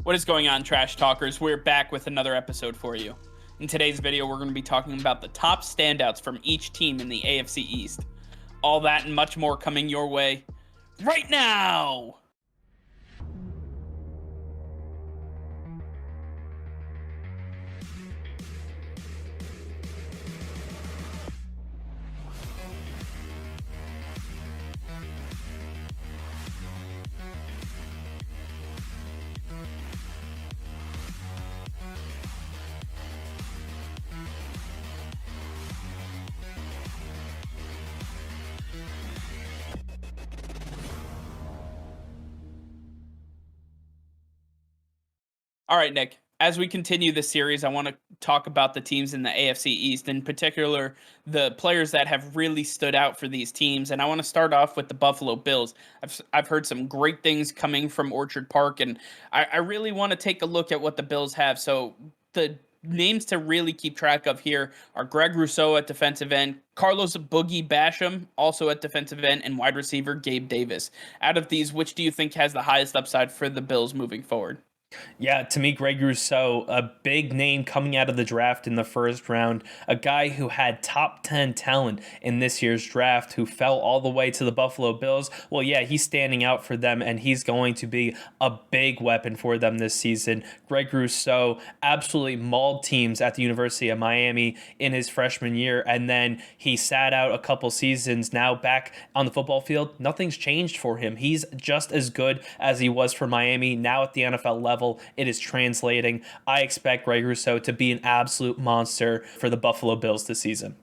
What is going on, Trash Talkers? We're back with another episode for you. In today's video, we're going to be talking about the top standouts from each team in the AFC East. All that and much more coming your way right now! All right, Nick, as we continue this series, I want to talk about the teams in the AFC East, in particular, the players that have really stood out for these teams. And I want to start off with the Buffalo Bills. I've heard some great things coming from Orchard Park, and I really want to take a look at what the Bills have. So the names to really keep track of here are Greg Russo at defensive end, Carlos Boogie Basham also at defensive end, and wide receiver Gabe Davis. Out of these, which do you think has the highest upside for the Bills moving forward? Yeah, to me, Greg Russo, a big name coming out of the draft in the first round, a guy who had top 10 talent in this year's draft, who fell all the way to the Buffalo Bills. Well, yeah, he's standing out for them, and he's going to be a big weapon for them this season. Greg Russo absolutely mauled teams at the University of Miami in his freshman year, and then he sat out a couple seasons. Now back on the football field, nothing's changed for him. He's just as good as he was for Miami, now at the NFL level. It is translating. I expect Greg Russo to be an absolute monster for the Buffalo Bills this season.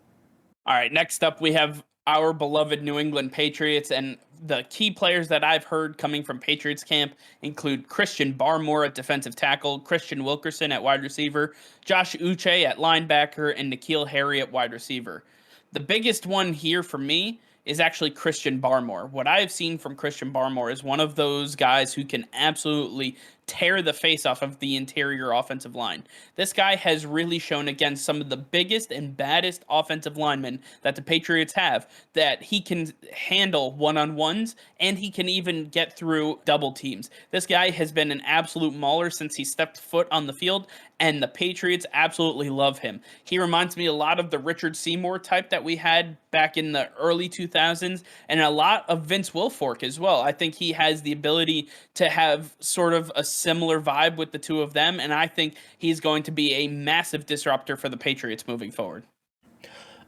All right, next up we have our beloved New England Patriots, and the key players that I've heard coming from Patriots camp include Christian Barmore at defensive tackle, Christian Wilkerson at wide receiver, Josh Uche at linebacker, and N'Keal Harry at wide receiver. The biggest one here for me is actually Christian Barmore. What I have seen from Christian Barmore is one of those guys who can absolutely tear the face off of the interior offensive line. This guy has really shown against some of the biggest and baddest offensive linemen that the Patriots have that he can handle one-on-ones and he can even get through double teams. This guy has been an absolute mauler since he stepped foot on the field, and the Patriots absolutely love him. He reminds me a lot of the Richard Seymour type that we had back in the early 2000s, and a lot of Vince Wilfork as well. I think he has the ability to have sort of a similar vibe with the two of them, and I think he's going to be a massive disruptor for the Patriots moving forward.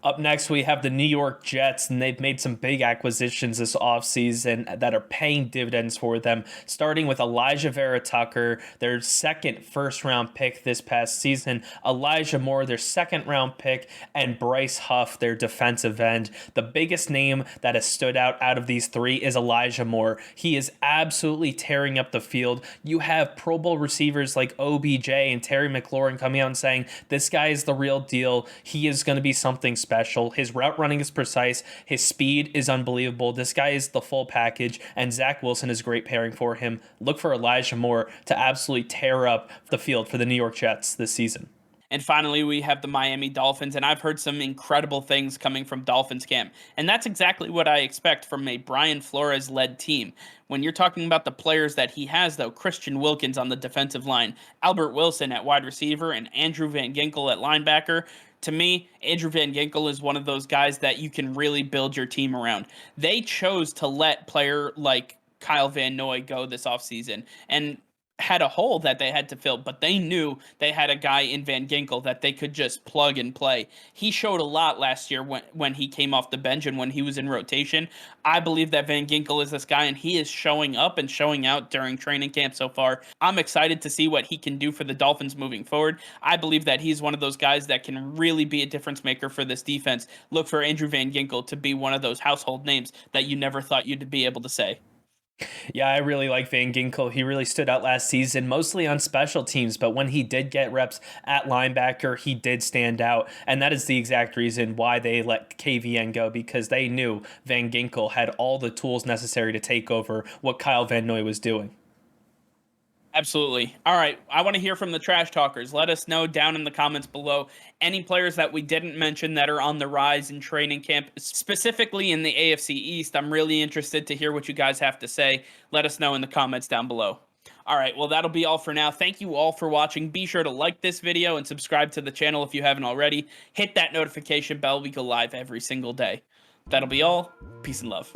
Up next, we have the New York Jets, and they've made some big acquisitions this offseason that are paying dividends for them, starting with Elijah Vera Tucker, their second first-round pick this past season, Elijah Moore, their second-round pick, and Bryce Huff, their defensive end. The biggest name that has stood out of these three is Elijah Moore. He is absolutely tearing up the field. You have Pro Bowl receivers like OBJ and Terry McLaurin coming out and saying, this guy is the real deal. He is going to be something special. His route running is precise. His speed is unbelievable. This guy is the full package, and Zach Wilson is a great pairing for him. Look for Elijah Moore to absolutely tear up the field for the New York Jets this season. And finally, we have the Miami Dolphins, and I've heard some incredible things coming from Dolphins camp. And that's exactly what I expect from a Brian Flores-led team. When you're talking about the players that he has, though, Christian Wilkins on the defensive line, Albert Wilson at wide receiver, and Andrew Van Ginkel at linebacker, to me, Andrew Van Ginkel is one of those guys that you can really build your team around. They chose to let player like Kyle Van Noy go this offseason, and had a hole that they had to fill, but they knew they had a guy in Van Ginkel that they could just plug and play. He showed a lot last year when he came off the bench and when he was in rotation. I believe that Van Ginkel is this guy, and he is showing up and showing out during training camp so far. I'm excited to see what he can do for the Dolphins moving forward. I believe that he's one of those guys that can really be a difference maker for this defense. Look for Andrew Van Ginkel to be one of those household names that you never thought you'd be able to say. Yeah, I really like Van Ginkel. He really stood out last season, mostly on special teams, but when he did get reps at linebacker, he did stand out, and that is the exact reason why they let KVN go, because they knew Van Ginkel had all the tools necessary to take over what Kyle Van Noy was doing. Absolutely. All right. I want to hear from the trash talkers. Let us know down in the comments below any players that we didn't mention that are on the rise in training camp, specifically in the AFC East. I'm really interested to hear what you guys have to say. Let us know in the comments down below. All right, well, that'll be all for now. Thank you all for watching. Be sure to like this video and subscribe to the channel if you haven't already. Hit that notification bell. We go live every single day. That'll be all. Peace and love.